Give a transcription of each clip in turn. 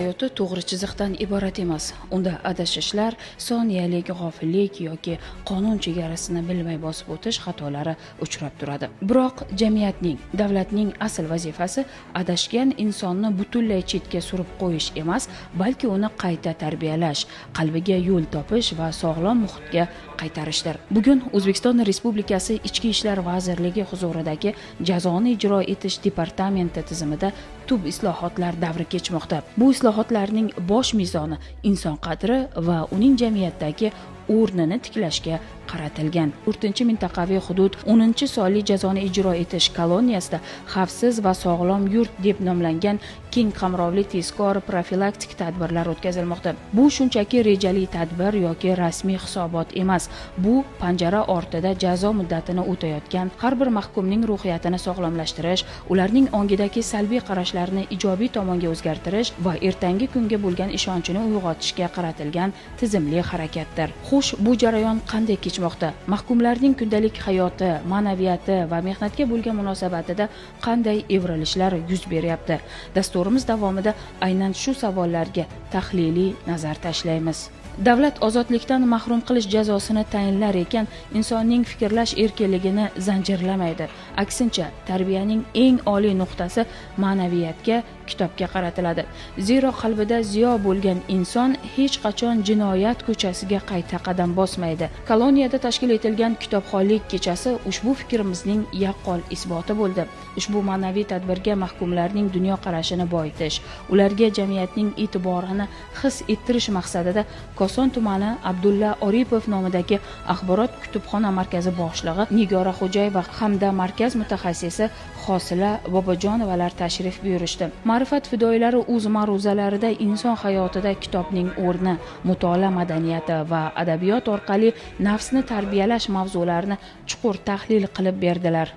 hayoti to'g'ri chiziqdan iborat emas. Unda adashishlar, soniyalik g'ofillik yoki qonun chegarasini bilmay bosib o'tish xatolari uchrab turadi. Biroq jamiyatning, davlatning asl vazifasi adashgan insonni butunlay chetga surib qo'yish emas, balki uni qayta tarbiyalash, qalbiga yo'l topish va sog'lom muhitga qaytarishdir. Bugun O'zbekiston Respublikasi Ichki ishlar vazirligi huzuridagi jazoni ijro etish departamenti tizimida tub islohotlar davri kechmoqda. Bu islohotlarning bosh mezoni inson qadri va uning jamiyatdagi o'rnini tiklashga qaratilgan. 4-mintaqaviy hudud 10-sonli jazoni ijro etish koloniyasida xavfsiz va sog'lom yurt deb nomlangan keng qamrovli tezkor profilaktik tadbirlar o'tkazilmoqda. Bu shunchaki rejali tadbir yoki rasmiy hisobot emas. Bu panjara ortida jazo muddatini o'tayotgan har bir mahkumning ruhiyatini sog'lomlashtirish, ularning ongidagi salbiy qarashlarini ijobiy tomonga o'zgartirish va ertangi kunga bo'lgan ishonchini uyg'otishga qaratilgan tizimli harakatdir. Xo'sh, bu jarayon qanday kechmoqda? Mahkumlarning kundalik hayoti, ma'naviyati va mehnatga bo'lgan munosabatida qanday evrilishlar yuz beryapti? Dasturimiz davomida aynan shu savollarga tahliliy nazar tashlaymiz. Davlat ozodlikdan mahrum qilish jazosini tayinlar ekan, insonning fikrlash erkinligini zanjirlamaydi. Aksincha, tarbiyaning eng oliy nuqtasi ma'naviyatga, kitobga qaratiladi. Zero qalbida ziyo bo'lgan inson hech qachon jinoyat ko'chasiga qayta qadam bosmaydi. Koloniyada tashkil etilgan kitobxonlik kechasi ushbu fikrimizning yaqqol isboti bo'ldi. Ushbu ma'naviy tadbirga mahkumlarning dunyo qarashini boyitish, ularga jamiyatning e'tiborini his ettirish maqsadida Koson tumani Abdulla Oripov nomidagi axborot kutubxona markazi boshlig'i Nigora Xo'jayeva hamda markaz mutaxassisi Hosila Bobojonovalar tashrif buyurishdi. Ma'rifat fidoyilari o'z ma'ruzalarida inson hayotida kitobning o'rni, mutolaa madaniyati va adabiyot orqali nafsni tarbiyalash mavzularini chuqur tahlil qilib berdilar.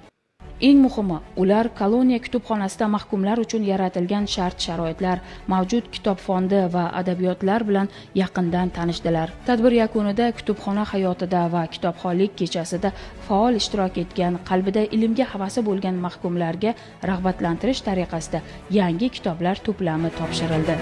Eng muhimi, ular koloniya kutubxonasida mahkumlar uchun yaratilgan shart-sharoitlar, mavjud kitob fondi va adabiyotlar bilan yaqindan tanishdilar. Tadbir yakunida kutubxona hayotida va kitobxonlik kechasida faol ishtirok etgan, qalbida ilmga havasi bo'lgan mahkumlarga rag'batlantirish tariqasida yangi kitoblar to'plami topshirildi.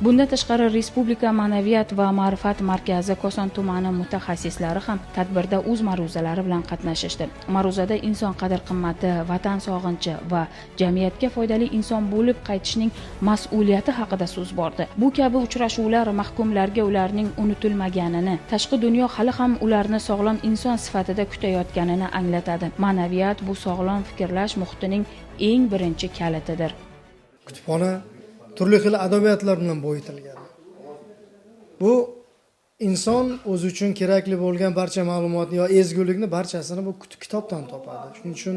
Bundan tashqari Respublika Ma'naviyat va ma'rifat markazi Koson tumani mutaxassislari ham tadbirda o'z ma'ruzalari bilan qatnashishdi. Ma'ruzada inson qadr-qimmati, vatan sog'inchi va jamiyatga foydali inson bo'lib qaytishning mas'uliyati haqida so'z bordi. Bu kabi uchrashuvlar mahkumlarga ularning unutilmaganini, tashqi dunyo hali ham ularni sog'lom inson sifatida kutayotganini anglatadi. Ma'naviyat bu sog'lom fikrlash muhitining eng birinchi kalitidir. Kutubxona turli xil adabiyotlar bilan boyitilgan. Bu inson o'zi uchun kerakli bo'lgan barcha ma'lumotni yo ezgulikni barchasini bu kitobdan topadi. Shuning uchun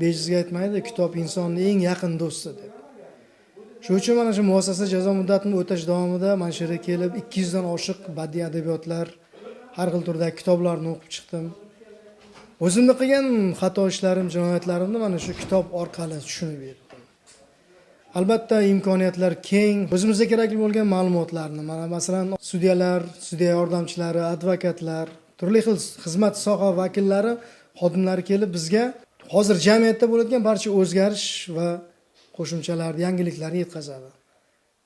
bejizga aytmaydi, kitob insonning eng yaqin do'sti deb. Shuning uchun mana shu muassasa jazo muddatini o'tash davomida mana shu yerga kelib 200 dan oshiq badiiy adabiyotlar, har xil turdagi kitoblarni o'qib chiqdim. O'zimda qilgan xato ishlarim, jinoyatlarimni mana shu kitob orqali tushunib yetdim. Albatta imkoniyatlar keng, o'zimizga kerakli bo'lgan ma'lumotlarni, mana masalan sudyalar, sudya yordamchilari, advokatlar, turli xil xizmat soha vakillari, xodimlari kelib bizga hozir jamiyatda bo'ladigan barcha o'zgarish va qo'shimchalarni, yangiliklarni yetkazadi.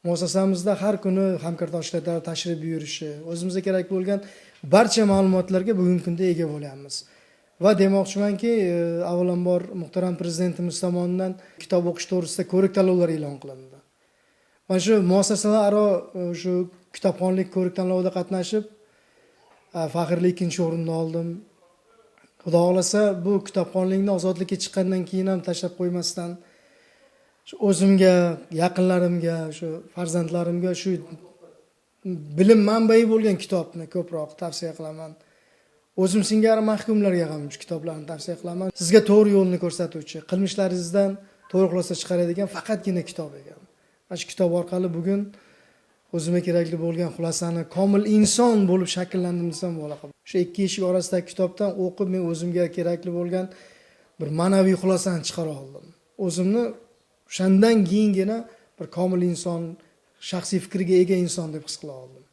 Muassasamizda har kuni hamkordoshlar tashrif buyurishi, o'zimizga kerak bo'lgan barcha ma'lumotlarga bugungi kunda ega bo'lyapmiz. Va demoqchimanki, avvalambor muhtaram prezidentimiz tomonidan kitob o'qish to'g'risida ko'rik tanlovlar e'lon qilindi. Mana shu muassasalararo shu kitobxonlik ko'rik tanlovida qatnashib, faxrli 2-o'rinni oldim. Xudo xolasa bu kitobxonlikni ozodlikka chiqqandan keyin ham tashlab qo'ymasdan o'zimga, yaqinlarimga, shu farzandlarimga shu bilim manbai bo'lgan kitobni ko'proq tavsiya qilaman. O'zim singari mahkumlarga ham shu kitoblarni tavsiya qilaman. Sizga to'g'ri yo'lni ko'rsatuvchi, qilmishlaringizdan to'g'ri xulosa chiqaradigan faqatgina kitob ekan. Mana shu kitob orqali bugun o'zimga kerakli bo'lgan xulosani komil inson bo'lib shakllandim desam bo'laqa. O'sha ikki eshik orasidagi kitobdan o'qib men o'zimga kerakli bo'lgan bir ma'naviy xulosani chiqara oldim. O'zimni o'shandan keyingina bir komil inson, shaxsiy fikriga ega inson deb his qila oldim.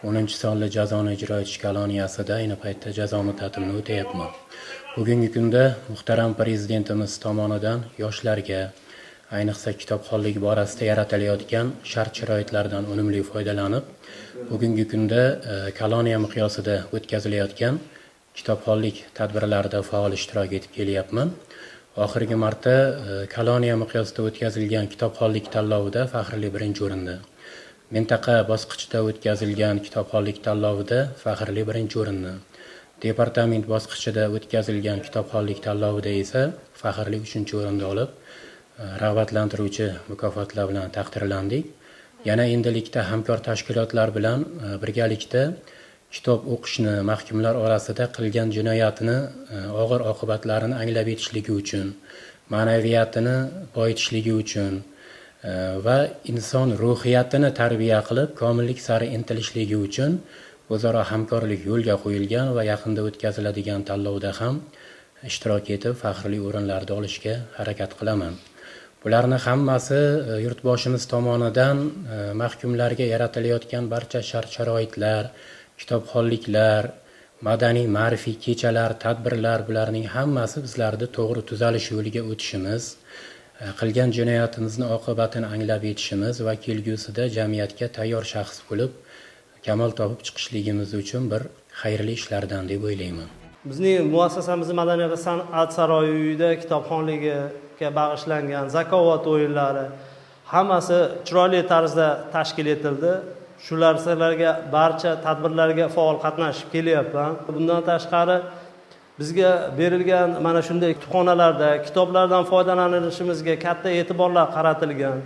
10-sonli jazoni ijro etish koloniyasida ayni paytda jazo muddatimni o'tayapman. Bugungi kunda muhtaram prezidentimiz tomonidan yoshlarga, ayniqsa kitobxonlik borasida yaratilayotgan shart-sharoitlardan unumli foydalanib, bugungi kunda koloniya miqyosida o'tkazilayotgan kitobxonlik tadbirlarida faol ishtirok etib kelyapman. Oxirgi marta koloniya miqyosida o'tkazilgan kitobxonlik tanlovida faxrli birinchi o'rinda, mintaqa bosqichida o'tkazilgan kitobxonlik tanlovida faxrli birinchi o'rinni, departament bosqichida o'tkazilgan kitobxonlik tanlovida esa faxrli 3-o'rinni olib, rag'batlantiruvchi mukofotlar bilan taqdirlandik. Yana endilikda hamkor tashkilotlar bilan birgalikda kitob o'qishni mahkumlar orasida qilgan jinoyatini og'ir oqibatlarini anglab yetishligi uchun, ma'naviyatini boyitishligi uchun va inson ruhiyatini tarbiya qilib, komillik sari intilishligi uchun o'zaro hamkorlik yo'lga qo'yilgan va yaqinda o'tkaziladigan tanlovda ham ishtirok etib, faxrli o'rinlarni olishga harakat qilaman. Bularni hammasi yurtboshimiz tomonidan mahkumlarga yaratilayotgan barcha shart-sharoitlar, kitobxonliklar, madaniy ma'rifiy kechalar, tadbirlar, bularning hammasi bizlarni to'g'ri tuzalish yo'liga o'tishimiz, qilgan jinoyatimizni oqibatini anglab yetishimiz va kelgusida jamiyatga tayyor shaxs bo'lib, kamal topib chiqishligimiz uchun bir xayrli ishlardan deb o'ylayman. Bizning muassasamiz Madaniyat va san'at saroyi uyida kitobxonligiga bag'ishlangan zakovat o'yinlari hammasi chiroyli tarzda tashkil etildi. Shularga barcha tadbirlarga faol qatnashib kelyapman. Bundan tashqari bizga berilgan mana shunday kutubxonalarda kitoblardan foydalanishimizga katta e'tiborlar qaratilgan.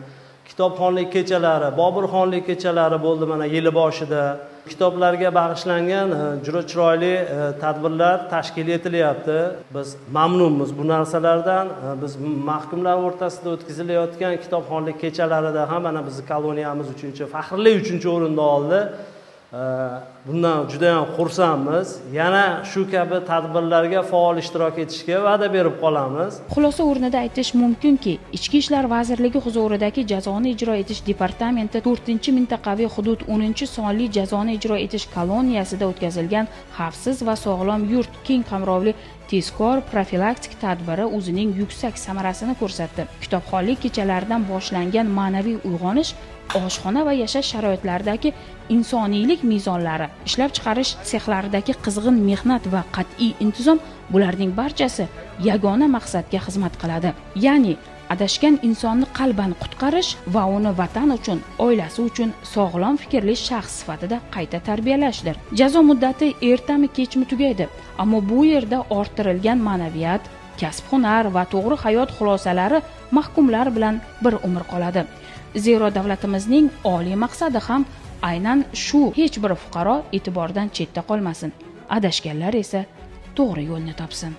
Kitobxonlik kechalari, Boburxonlik kechalari bo'ldi mana yili boshida. Kitoblarga bag'ishlangan juda chiroyli tadbirlar tashkil etilyapti. Biz mamnunmiz bu narsalardan. Biz mahkumlar o'rtasida o'tkazilayotgan kitobxonlik kechalarida ham mana bizning koloniyamiz 3-faxrli 3-o'rinda oldi. Bundan juda ham xursandmiz. Yana shu kabi tadbirlarga faol ishtirok etishga va'da berib qolamiz. Xulosa o'rnida aytish mumkinki, Ichki ishlar vazirligi huzuridagi jazoni ijro etish departamenti 4-mintaqaviy hudud 10-sonli jazoni ijro etish koloniyasida o'tkazilgan xavfsiz va sog'lom yurt keng qamrovli tezkor profilaktik tadbiri o'zining yuksak samarasini ko'rsatdi. Kitobxonlik kechalaridan boshlangan ma'naviy uyg'onish oshxona va yashash sharoitlaridagi insoniylik mezonlari, ishlab chiqarish sexlaridagi qizg'in mehnat va qat'iy intizom, bularning barchasi yagona maqsadga xizmat qiladi. Ya'ni adashgan insonni qalban qutqarish va uni vatan uchun, oilasi uchun sog'lom fikrli shaxs sifatida qayta tarbiyalashdir. Jazo muddati ertami kechmi tugaydi, ammo bu yerda orttirilgan ma'naviyat, kasb-hunar va to'g'ri hayot xulosalari mahkumlar bilan bir umr qoladi. Zero davlatimizning oliy maqsadi ham aynan shu, hech bir fuqaro e'tibordan chetda qolmasin. Adashganlar esa to'g'ri yo'lni topsin.